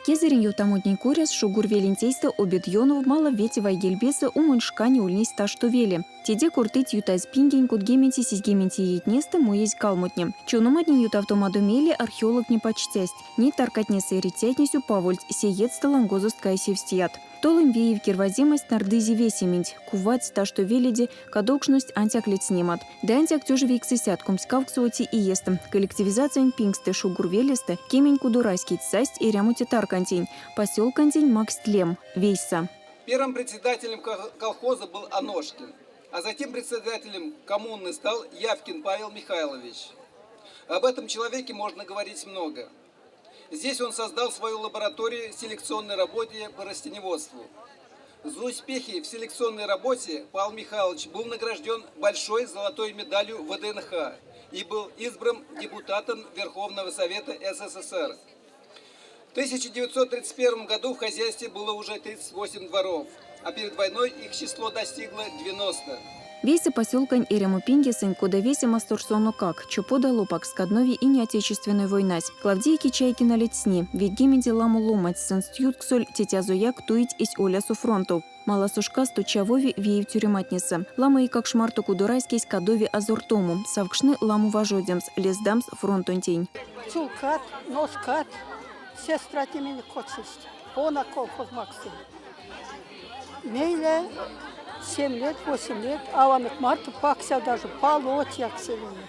Кезерин ютамутней куряс шугур велинтейсты обед-йону мало вети вайгельбесы умуншкани ульнись ташту вели. Теде куртыть ютаз пингень кутгементи сизгементи етнесты муезь калмутнем. Чунуматнин ютавтомадумели археолог не почтясть. Не таркатнесы ритятнисю павольт сеедста лангозуст кайсевстият. Толым веев кирвазимость нардызи весемить. Кувать ташту велиди кадокшность антяклет снимат. Да антяк тюжи вейксисят кумскавксуоти и естым. Коллективизация пингсты шугур велисты кемень кудурайский цасть и рямути таркантень. Поселкантень Макс Тлем. Вейса. Первым председателем колхоза был Аношкин, а затем председателем коммуны стал Явкин Павел Михайлович. Об этом человеке можно говорить много. Здесь он создал свою лабораторию селекционной работе по растениеводству. За успехи в селекционной работе Павел Михайлович был награжден большой золотой медалью ВДНХ и был избран депутатом Верховного Совета СССР. В 1931 году в хозяйстве было уже 38 дворов, а перед войной их число достигло 90. Вейся поселкань Эрему Пингесень, куда веся масторсону как, чупода лопак скаднови и не отечественной войнась. Клавдийки чайки на летсни, ведь гемеди ламу ломать сенстьют ксоль тетязуяк туить ись олясу фронту. Мала сушка стучавови веев тюрематниса. Лама и как шмарту кудурайский скадови азортому, савкшны ламу важодемс, лездамс фронтонтень. Чулкат, носкат, сестра темени кочист, она колхоз Максим. Мейле 7 лет, 8 лет, а он к марту пакся даже полоть як селение.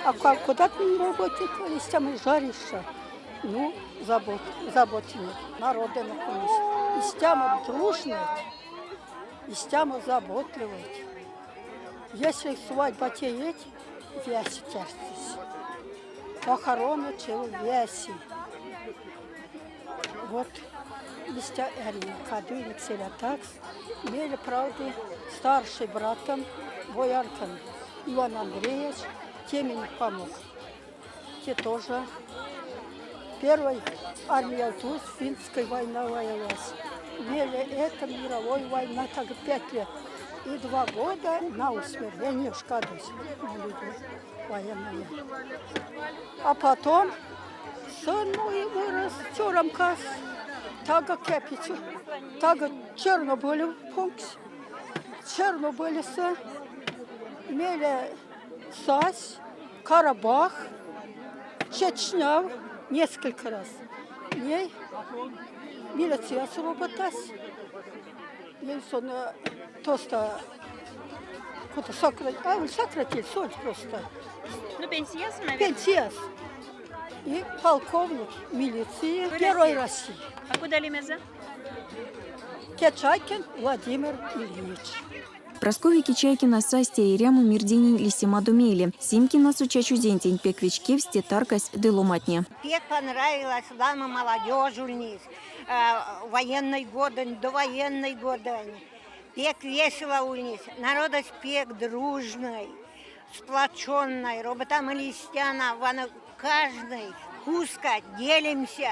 А куда ты не работает, если мы жаришься? Ну, заботили. Народы наконец. И с тем дружные, и с тем заботливые. Если свадьба тееть, вяси терстись. Похороны чел вяси. Вот. Листя Эрни, кадуник селя такс, имели, правда, старший братом, боярком Иван Андреевич, тем им помог. Те тоже. Первая армия тут, финская война воевалась. Имели это мировой война, так 5 лет. И 2 года на усмирение в Шкадусе на людей военные. А потом сын мой вырос, тюремкас. Тага кепицу, тага Чернобыль пункт, Чернобыльса, мели Сась, Карабах, Чечня несколько раз. Ней милиция сработась. Ней сон тоста куда сократили, соль просто. Ну пенсия, наверное. Пенсия. И полковник милиции Герой России. А куда лимеза? Кичайкин Владимир Ильич. Прасковья Кичайкина састя и ряму мирдинин лисима думели. Симкина сучачу дентень пеквички в стетаркась деломатне. Пек понравилась лама молодежь у них. Военный годы, довоенный годы. Пек весело у них. Народ пек дружный, сплоченный. Роботам и листяна, каждый куска делимся.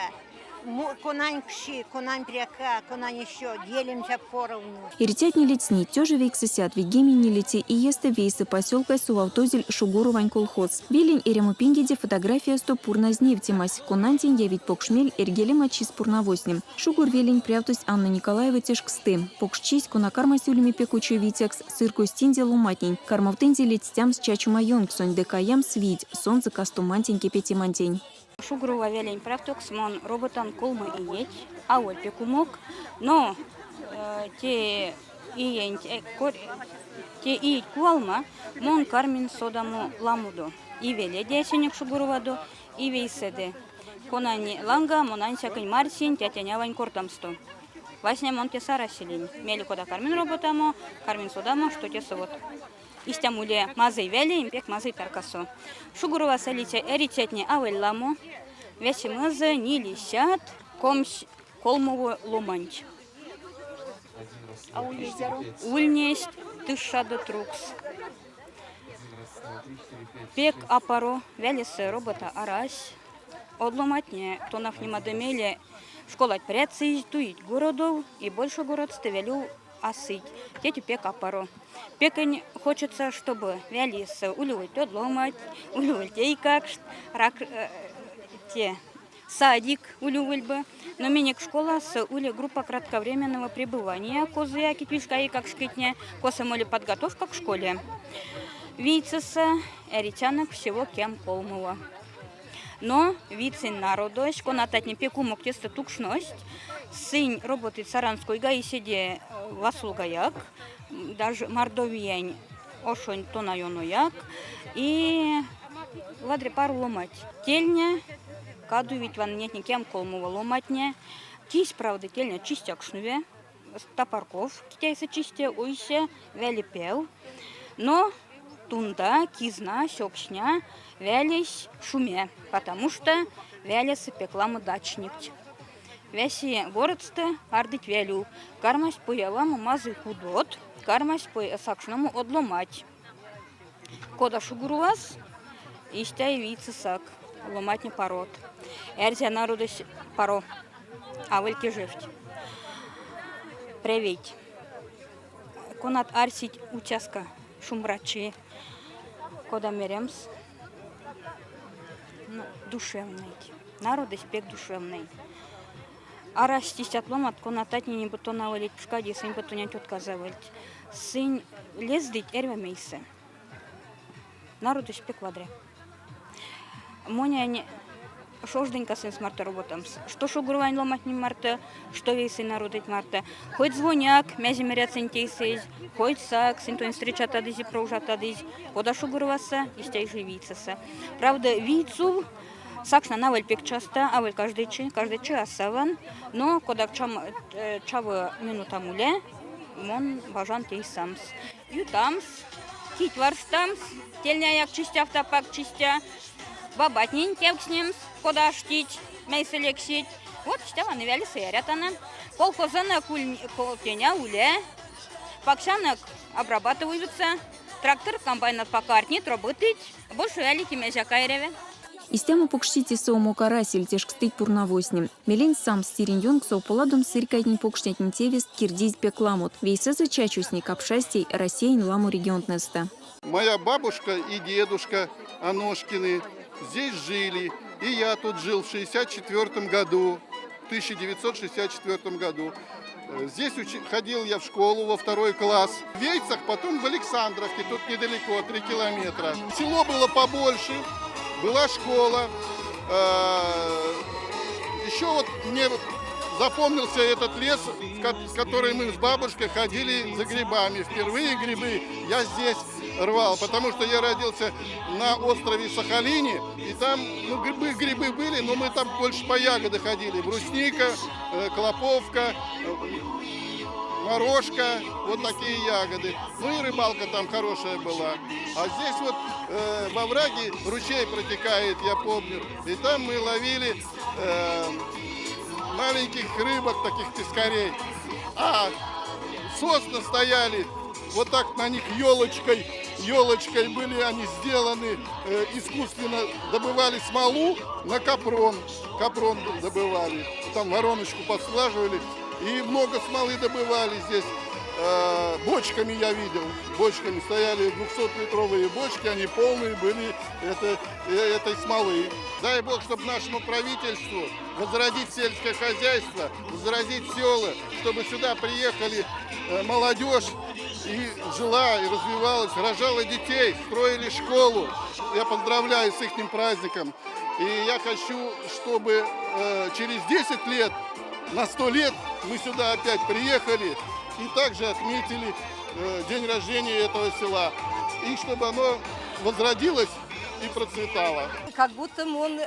Кунань кши, кунань пряка, кунань еще, делимся поровну. Иритятни летсни, тёжи вейксисят, вегемини лети и есты вейсы поселка Сувавтозель Шугуру Вань колхоз. Велень Эрему Пингеде фотография стопурна зневтимась. Кунантин явить покшмель эргелема чиз пурнавоснем. Шугур велень прявтусь Анна Николаева тешксты. Покшчись кунакарма сюльми пекучу витекс, сырку стинде ломатнень. Кармавтынде летстям с чачу майонксонь, декаям свить, солнце кастумантень петимантень. Шугрова велень практикс, мон роботан колмы и еть, а вот пекумок, но те и куалма, мон кармин содаму ламуду. И веле десенек шугуроваду, и вейседе. Конани ланга, монан всякой марсин, тятянявань кортамсту. Васня мон те сараселень. Мели кода кармин роботамо, кармин содаму, что те совод. Истямуле мазай вели, импек мазай таркасо. Шугурова салите эритетни авелламо, веси мазы не лисят, колмову ломанч. А у езеру? Ульнесть тышада трукс. Пек апаро, велисы робота арась. Одломатне, тонав немадемеле, школать пряцы издуить городов, и больше город ставелю осыть. Тети пек апаро. Пекань хочется, чтобы вялись улюль одломать, улюль и как рак те садик улю выльбы. Но миник школа с ули группа кратковременного пребывания. Козы якитвишка и как шкитня. Косомоли подготовка к школе. Вийцеса эритянок всего кем полмова. Но вицин народось, конатать не пеку моктеста тукшность. Сын работает саранской гаиседе васулгаяк. Даже мордовиень ошонь тонайонояк. И ладре пару ломать. Тельня, каду ведь ван нет никем колмова ломатня. Тись, правда, тельня чистяк шнуве. Топорков китайцы чистя, уйся, вялипел. Но тунда, кизна, сёкшня, вялись шуме, потому что вялясы пекламы дачник. Вяси городсты ардыть вялю. Кармась появам мазы худот, кармась по сакшному одломать. Кода шугурувас, истя вицы сак, ломать не пород. Эрзя народось паро, а вельки живть. Привет. Конат арсить участка шумрачи. Кода меремс. Ну, душевный. Народы спек душевный. А растись от ломат, конатать не бутона валить пшкади, сын бутоня тетка завалить. Сын лездить эрве мейсе. Народу спек вадре. Моня не... Шожденька сын с марта работам. Что шугурвань ломать не марта, что вейсы народить марта. Хоть звоняк, мязи мерят сентейсей, хоть сак, синтуин встречата дези проужата дези. Кода шугурваса, истяй живицаса. Правда, вицу, сакшна наваль пек часто, аваль каждый чи асаван, но кода чавы минута муле, мон бажан тей самс. Ютамс, кить варстамс, тельняяк чистя, автопак чистя. Бабатнин текснемс, кода штить, мейселексить. Вот что они вяли сырятана. Колхозана колтеня уле. Пакшанок обрабатываются. Трактор, комбайнат покартнит, работает. Больше вяли кимезя кайреве. Истяма покштите соому карасель тешк стыть пурнавоснем. Мелень сам стирин йонг со поладом сыркайтни покштятни тевест кирдиз пекламут. Вейсеза чачусник обшастей Россиин ламу регионтнеста. Моя бабушка и дедушка Аношкины здесь жили, и я тут жил в 1964 году, в 1964 году. Здесь ходил я в школу во 2 класс. В Вейцах, потом в Александровке, тут недалеко, 3 километра. Село было побольше, была школа. Еще вот мне запомнился этот лес, в который мы с бабушкой ходили за грибами. Впервые грибы я здесь рвал, потому что я родился на острове Сахалине, и там грибы были, но мы там больше по ягоды ходили. Брусника, клоповка, морожка, вот такие ягоды. Ну и рыбалка там хорошая была. А здесь вот во овраге ручей протекает, я помню, и там мы ловили маленьких рыбок, таких пескарей. А сосны стояли, вот так на них елочкой были они сделаны, искусственно добывали смолу на капрон добывали. Там вороночку подслаживали и много смолы добывали здесь. Бочками я видел, бочками стояли 200-литровые бочки, они полные были этой смолы. Дай Бог, чтобы нашему правительству возродить сельское хозяйство, возродить села, чтобы сюда приехали молодежь и жила, и развивалась, рожала детей, строили школу. Я поздравляю с их праздником. И я хочу, чтобы через 10 лет, на 100 лет мы сюда опять приехали и также отметили день рождения этого села. И чтобы оно возродилось и процветало. Как будто он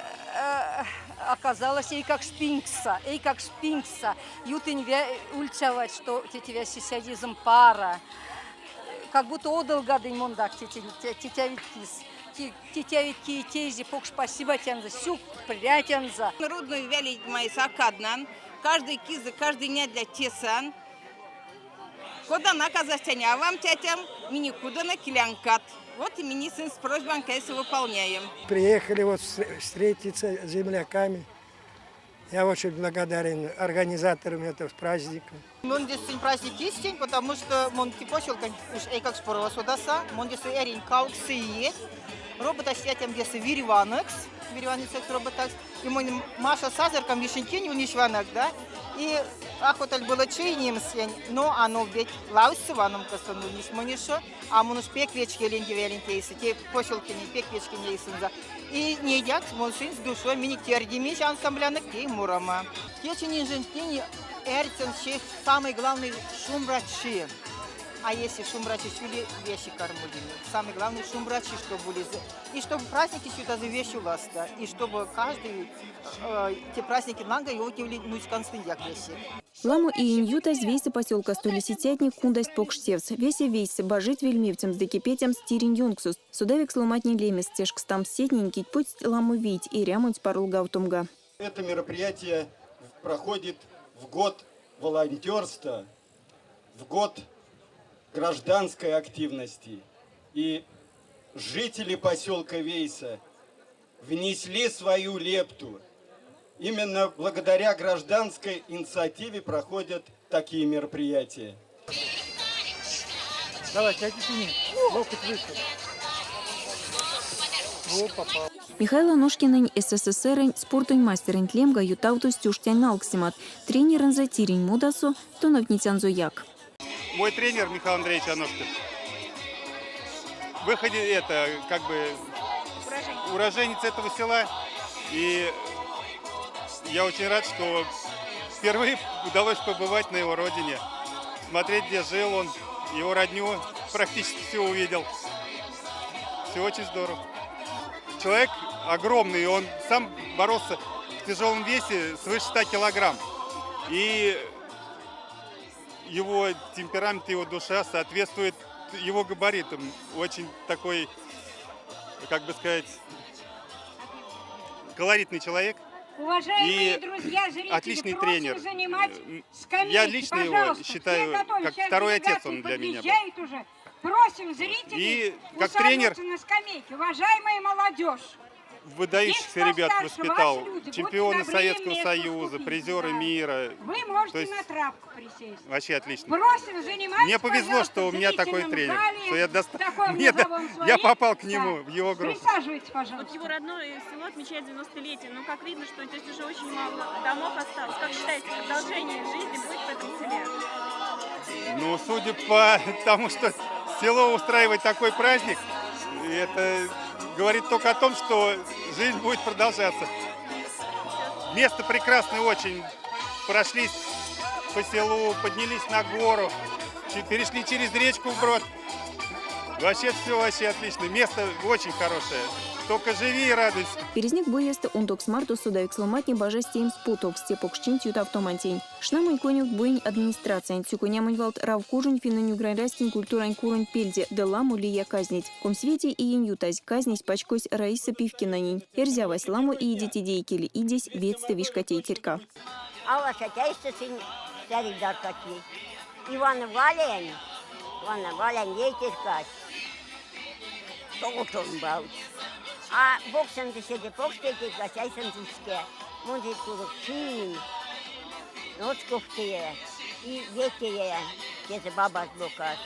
оказалось и как спинкса. Ютын ульчавать, что тебя сисядизм пара. Как будто отдал гады мондак тетявиткис. Тетявитки и тези, пок спасибо тянза, сюк прятянза. Народную вяли мои сакаднан. Каждый кизы, каждый дня для тесан. Куда наказастяня, а вам тятям мини-куда на килянкат. Вот и мини сын с просьбой, конечно, выполняем. Приехали вот встретиться с земляками. Я очень благодарен организаторам этого праздника. Мон здесь праздник есть, потому что мон поселка уж как спорова судаса, мон здесь эрин кауксие, робота сетям здесь вириванекс роботакс, и мон Маша Сазерком вишенькин унишванак, да, и охоталь было чейнием сень, но оно ведь лаусываном косону нишмонишо, а мон уж пеквечки ленти, те поселки не пеквечки не исынза. И не едят, мон с душой миник тердимиш ансамбляных тей мурама. Течени женщине эрцен шех самый главный шумрачи. А если шумрачи шули вещи кормудины. Самый главный шумрачи, чтобы были. И чтобы праздники сюда за вещи ласта. И чтобы каждый те праздники нага и отнюли нуч константяк вещи. Ламу и иньютась вейсы поселка столесетятник кундасть покштевс. Весе вейсы божить вельмивцем с декипетем стирин юнксус. Судавик сломатни лемес тешк стам сетненький путь ламу вить и рямуть парлгавтумга. Это мероприятие проходит в год волонтерства, в год гражданской активности. И жители поселка Вейса внесли свою лепту. Именно благодаря гражданской инициативе проходят такие мероприятия. Давайте, отяни. Локоть выше. Во, попал. Михаил Аношкин СССР спортунь мастерин тлемга ютавту стюштянь налксимат. Тренерен затирень мудасу, тоновнитян зояк. Мой тренер Михаил Андреевич Аношкин. Выходит это как бы уроженец этого села. И я очень рад, что впервые удалось побывать на его родине. Смотреть, где жил он, его родню, практически все увидел. Все очень здорово. Человек огромный, он сам боролся в тяжелом весе свыше 100 килограмм. И его темперамент, его душа соответствует его габаритам. Очень такой, как бы сказать, колоритный человек. Уважаемые и друзья, зрители, отличный тренер. Скамейки, Я лично его считаю как второй отец он для меня был. Уже. Просим зрителей И как тренер на скамейке. Уважаемая молодежь, выдающихся ребят воспитал, люди, чемпионы будьте добры, Советского место Союза, уступить, призеры да. мира. Вы можете То есть на травку присесть. Вообще отлично. Просим, занимайтесь, Мне повезло, что у меня такой зрительном тренер, зале, что я в таком я попал к нему в его группу. Присаживайтесь, пожалуйста. Вот его родное село отмечает 90-летие, но как видно, что здесь уже очень мало домов осталось. Как считаете, продолжение жизни будет в этом селе? Ну, судя по тому, что село устраивает такой праздник, это говорит только о том, что жизнь будет продолжаться. Место прекрасное очень. Прошлись по селу, поднялись на гору, перешли через речку вброд. Вообще все отлично. Место очень хорошее. Только живи и радуйся. Перезник боеста ундок смарту судавик сломатни божестеем спуток степокшчин тют автоматень. Шнамонь конюк буень администрация. Цюкунямонь валт рав кужень финаню грайрайскин культурань курань пельде. Деламу лия казнить. Комсвете и янютась казнить пачкось Раиса Пивкинанин. Эрзявась ламу и идите дейкели. Идесь ветсте вишкатей терка. А ваша тяйста сын старик даркати. Иван Вален ей теркать. Толком бал. А боксен дешеде покштеки гасяйсен душке. Монди курукчин. Ночковтые. И ветея. Тезе баба с бока.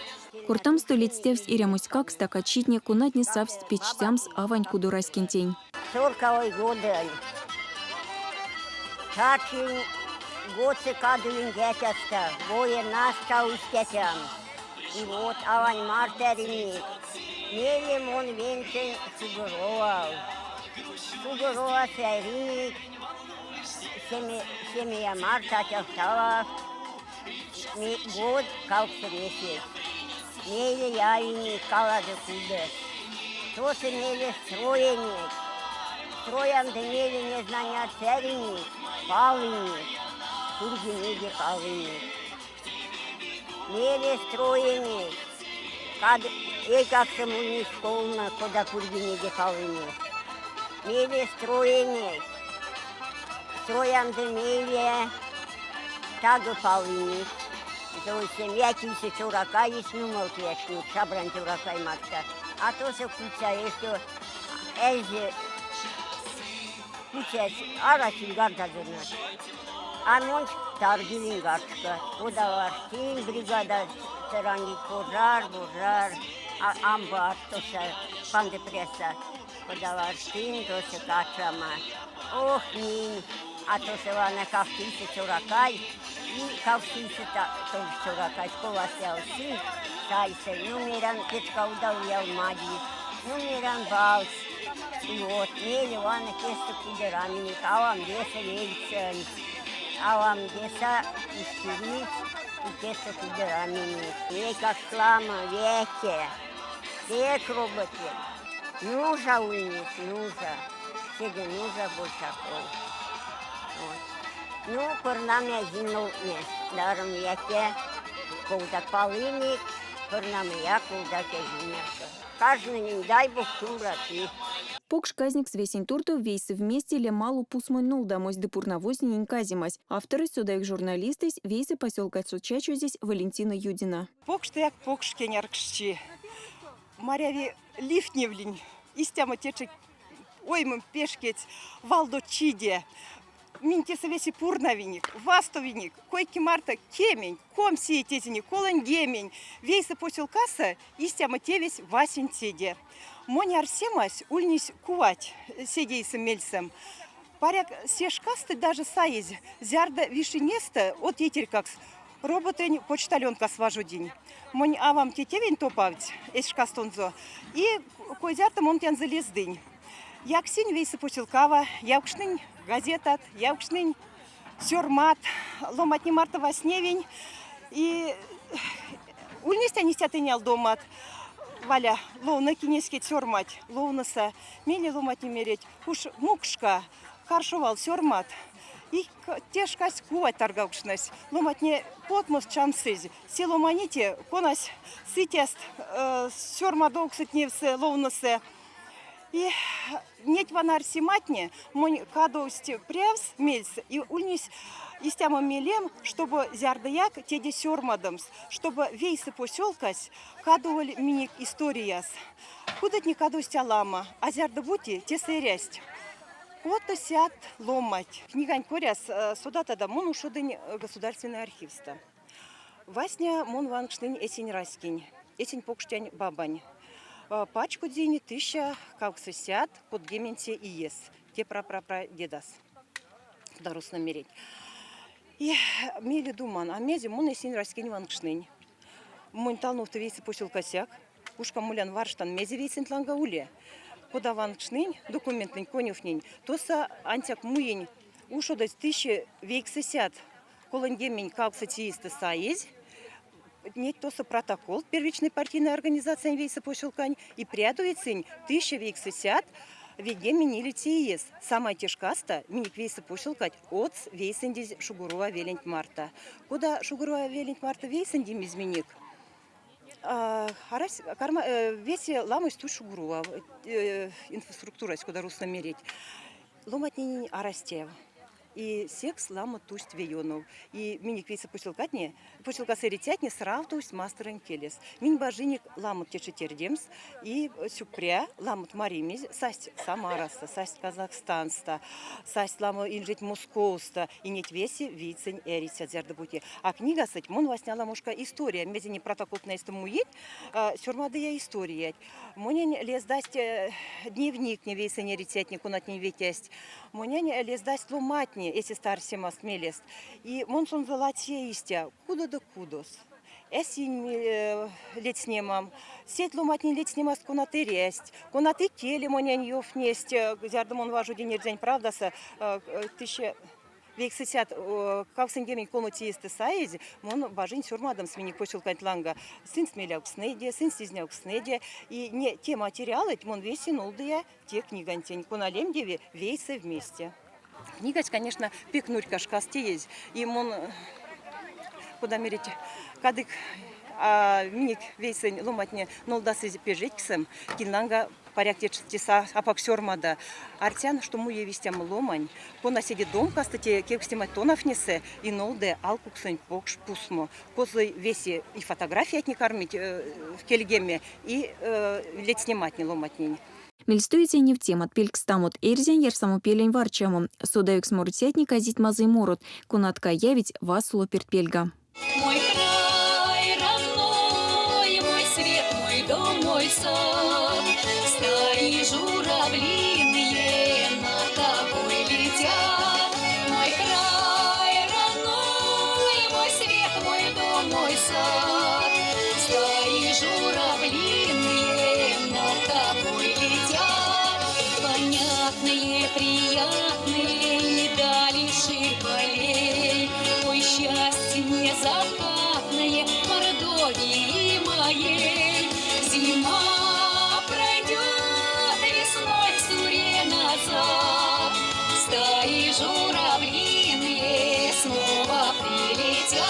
Куртам столетстевс и рямуськак стакачитне кунадни савс печтямс авань кудурайскин тень. 40-й годы. Тачин годцы кадуин детяста. Бое нас чаустетям. И вот авань мартерини. Мелем он венчен сугурова. Сугурова сэрик. Семья марта тяхтала. Год как сресет. Меле яйни калады куды. То се меле строеник. Строям да меле не знания цариник. Палыник. Тургенеге палыник. Меле строеник. Как самуни школна, куда тургенеге палыник. Меле строеник. Строям да меле тагы палыник. Зоусем, я тисе чурака, есть нумал тешник, шабран чурака и макта. А то се куца, что эзи Учась, арасин гардазырнат. Анонч таргилин гардка. Удавартин бригада теранги пожар, амбар, тося пандепреса. Удавартин, тося качама. Ох, нин, а тося вана кавтиси чуракай. И кавтиси тоже чуракай. Ковася усин, сайся, нумеран печка удавлял мади. Нумеран балс. И вот, мели вана кесты кудерамини, авам деса вельцен. Авам деса истерить, и кесты кудерамини. Века слама, веке. Век роботе. Нужа уйнись, нужа. Седи нужа большаков. Вот. Ну, корнами зимнул нет. Даром веке, когда полыник, корнами я, когда зимерка. Каждый день, дай Бог, чумрати. Покш казник с весень турту вейсы вместе ле малу пусмой нул домой депурновознень казимась. Авторы сюда их журналисты вейсы поселка Сучачу здесь Валентина Юдина. Покш як покш кеняркшчи. Маряви лифтневлень. Истяма течек оймым пешкеть валдо чиде. Минтеса веси пурнавиник, вастовиник, койки марта кемень, комсии тезини, колон гемень. Вейсы поселкаса истяма тевесь васень теде. Мони арсемась ульнись кувать седейсом мельсом. Паряк сешкасты даже саиз, зярда вишенеста от етеркакс. Роботень почтальонка сважу день. Монь авам тетевень топавить, эшкастонзо. И козярта монтян залездынь. Яксинь вейсы поселкава, яукшнынь газетат, яукшнынь сёрмат, ломатни марта восневень. И ульнись нестятынял домат. Валя, ловна кинескет сёрмать, ловнаса, мели ломать не мереть. Уж мукшка, харшувал сёрмат. И тешкась кувать торгавшнась. Ломать не потмос чамсыз. Село маните, конась сытест, сёрмадок сытневсе, ловнасе. И нет ванар симатне, монь кадовсти превс мельс, и ульнись истяма мелем, чтобы зярдаяк теде сёрмадамс, чтобы вейсы поселкась кадовали миник историяс. Кудать не кадовсти алама, а зярда бути те сырясть. Вот сят ломать. Книгань коряс сюда тогда мон ушодынь государственный архивста. Васня мон ванкштынь эсень раскинь, эсень покштянь бабань. Пачку дени 1060 под гементе и ес. Те дедас. Дарус намереть. И мели думан, а мези мон эсень раскинь ванкштынь. Мон талнув-то вейсы посел косяк. Ушка мулян варштан мези вейсен тлангауле. Куда ванкштынь, документный конюхнень, тоса антяк муень. Ушодать 1060 колон гемень калксатиисты саез. Нет тоса протокол первичной партийной организации вейса поселкань и прядуется 1060 веде минили тиес. Самая тяжкаста миник вейса поселкать от вейсендиз Шугурова велент марта. Куда Шугурова велент марта вейсендим изменик? Весе ламось ту Шугурова инфраструктура, куда русло мерить. Ломать не арастев. И секс лама тусть веёнов. И миник вейса поселкатне, поселка сыритятне сравтусь мастерен келес. Мин бажиник ламут течетердемс и сюпря ламут маримиз, састь Самараста, састь Казахстанста, састь ламу инжить Московста, и нет веси вицень эрися зердабути. А книга сать мон восняла мушка история, мезени протокол на истому ед, сюрмадыя история. Монень лез дасть дневник не вейса не рецятне, кунат не ветясть. Монень лез дасть ломатне, если старше мелест. И монсон золотие истя, куда да кудос. Эсень лет снимам, сеть ломатне лет снимас кунаты ресть, кунаты теле монень ёв несть, зярдам он важу день день правдаса, 1060 кавсын гемень комнатиисты саези, мон бажин сюрмадам смени поселкать ланга, сын смеляк снеде, сын стезняк снеде, и не те материалы, мон веси нолдыя, те книгантень, куналем деве вейсы вместе. Книгать, конечно, пикнуть кашкасти есть, и мон куда мерить кадык миник вейсы ломатне нолдасы пежетксем, кинланга порядке чтеса апак сёрмада. Артян, что му евистям ломань, кона сидит дом, кастати, кексимать тонов несе, и нолде алкуксень покш пусмо. Козлы веси и фотографии от не кормить в кельгеме, и лет снимать не ломать не. Мельстуете не в тем от пелькстамут эрзен ерсаму пелень варчаму. Судаюк смуртятник азит мазый морут. Кунатка явить вас лоперт пельга. Мой край родной, мой свет, мой дом, мой сад. Стаи журавлиные над тобой летят. Мой край родной, мой свет, мой дом, мой сад. Стаи журавлиные над тобой летят. Понятные, приятные дали ширь полей. Ой, счастье незакатное Мордовии моей. Зима пройдет, весной к суре назад. Стаи журавлиные снова прилетят.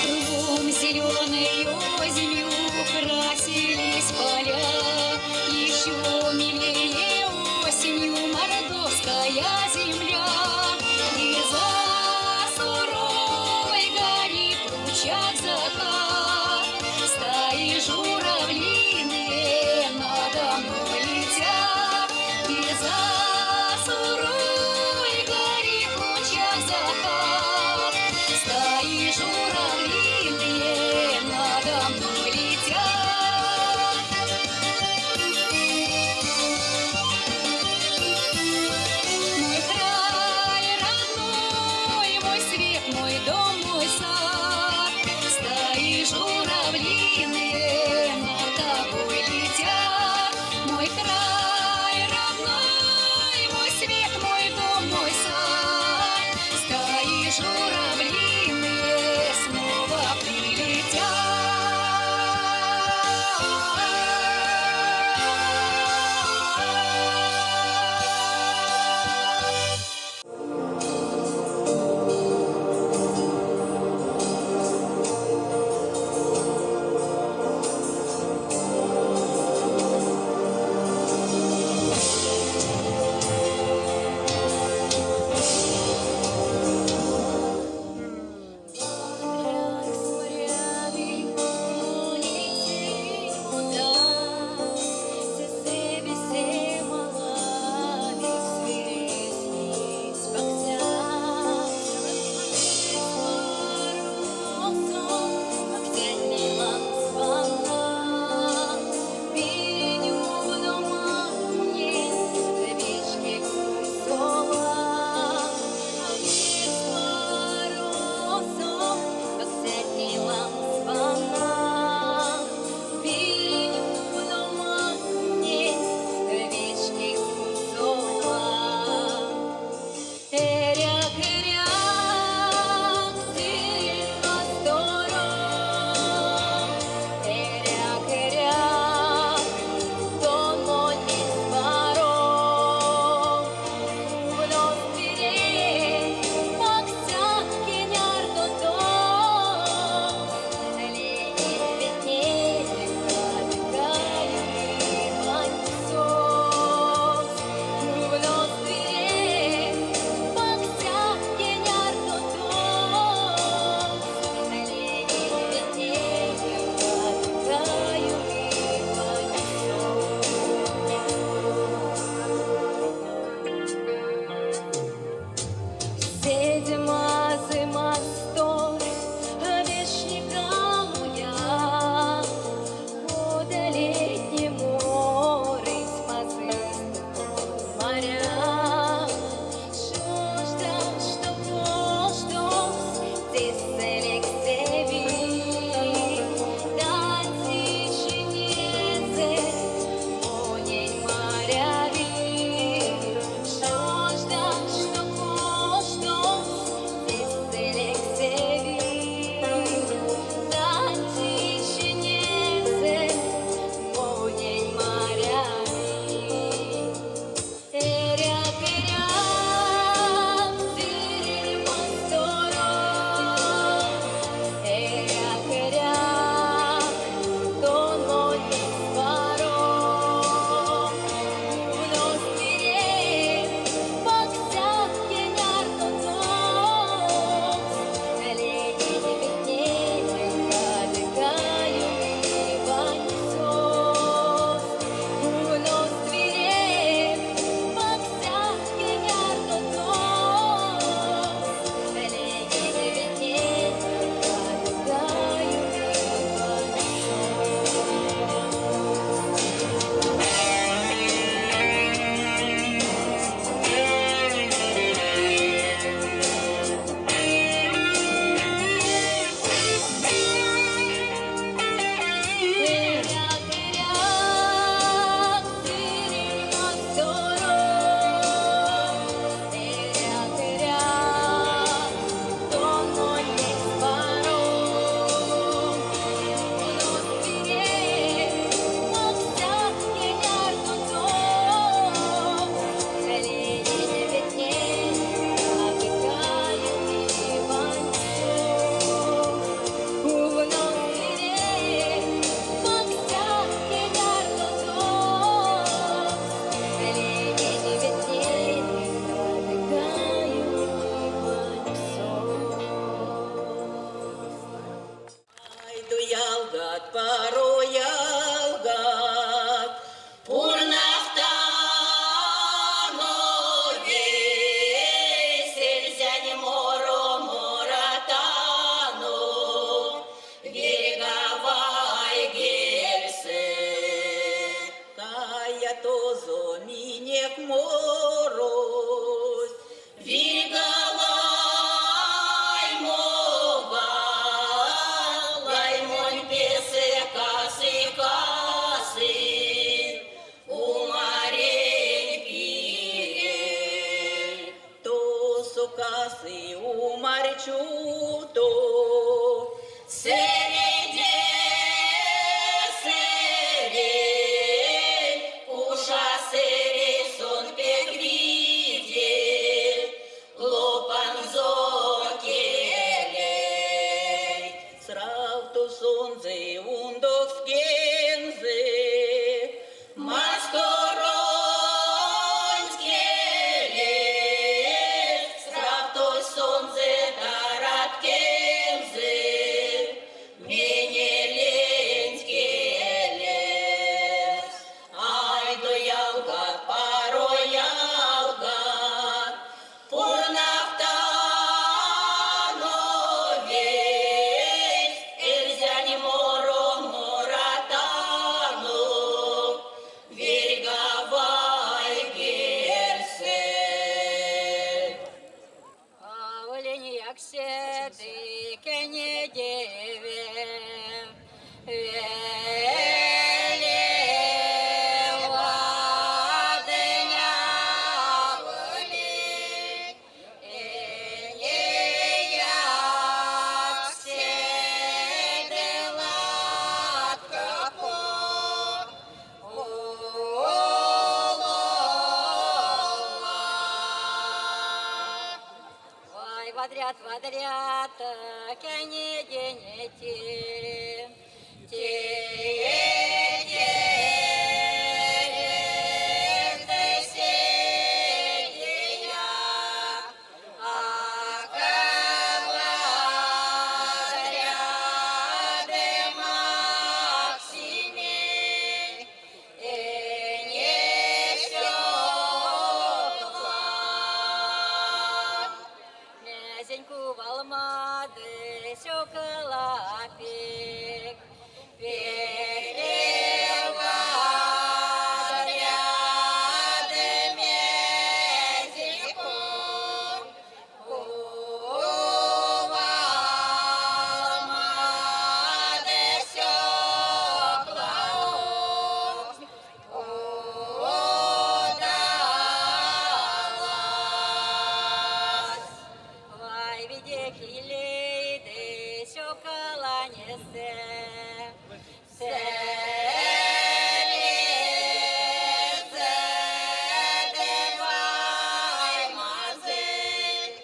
Кругом зеленой озимью украсились поля. Еще милее осенью мордовская земля. И за суровой горит в лучах закат. Стаи журавлиные надо мной летят. И за суровой горит в лучах закат. Стаи журавлиные надо мной летят. Мой край родной, мой свет, мой дом, мой сад. Стаи журавлиные над тобой летят. Мой край родной, мой свет, мой дом, мой сад. Стаи журавлиные снова прилетят. я то зомінєк мороз, вігалай мова, лаймонь песе каси каси, у мареньки, то сокаси у марчу, то середе, уша сере сон пеквиде, лопан зокелей, сравто сонзе ундок скензе, масторонскелей, сравто сонзе тараткензе, менеленскелес, ай до ялгат, паро ялгат, порнафтановец, эльзяне моро моратано, вергавай герсе. А олені як сяди, кене деве, Вадрят, вадрят, кяне денете, Зеньку валмады, сёколапик, перева рядами зеньку, валмады сёклау, Вай видеки лейды, сёкола несе, вай мазель,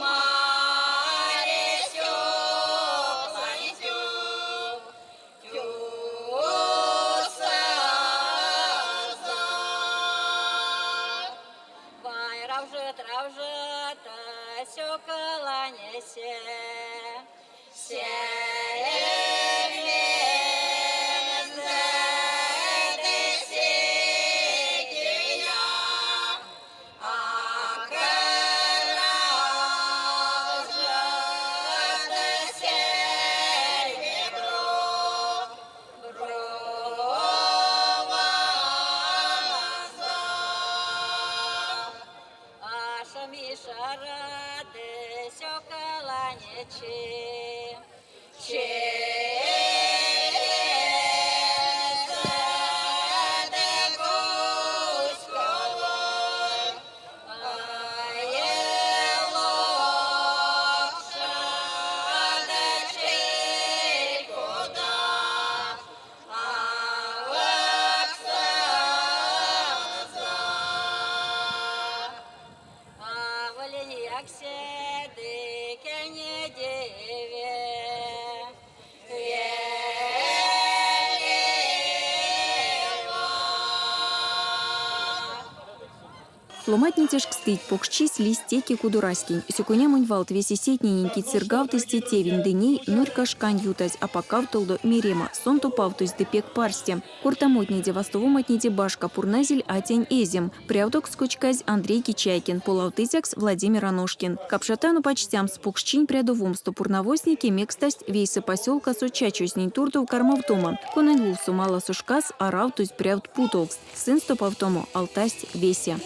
маре сёкла несю, Вай равжет, равжет, сёкола несе, Шараде, сёкола нече, Ломатнитеш кстыть покшчись листеки кудураськень. Сюкунямонь валт весесетненький циргавтысти тевень дыней нурька шкань ютась, а покавтолдо мерема, сон тупавтусь депек парсте. Куртамотниде вастовомотниде башка пурназель атень эзем. Прявдок скучкась Андрей Кичайкин, полавтызякс Владимир Аношкин. Капшатану почтям с покшчинь прядовомсту пурновосники мекстасть вейсы поселка сучачуснень турту в кармавтома. Конань лусу мало сушкас, а равтусь прявд путовкс. Сын стопавтому алтасть весе.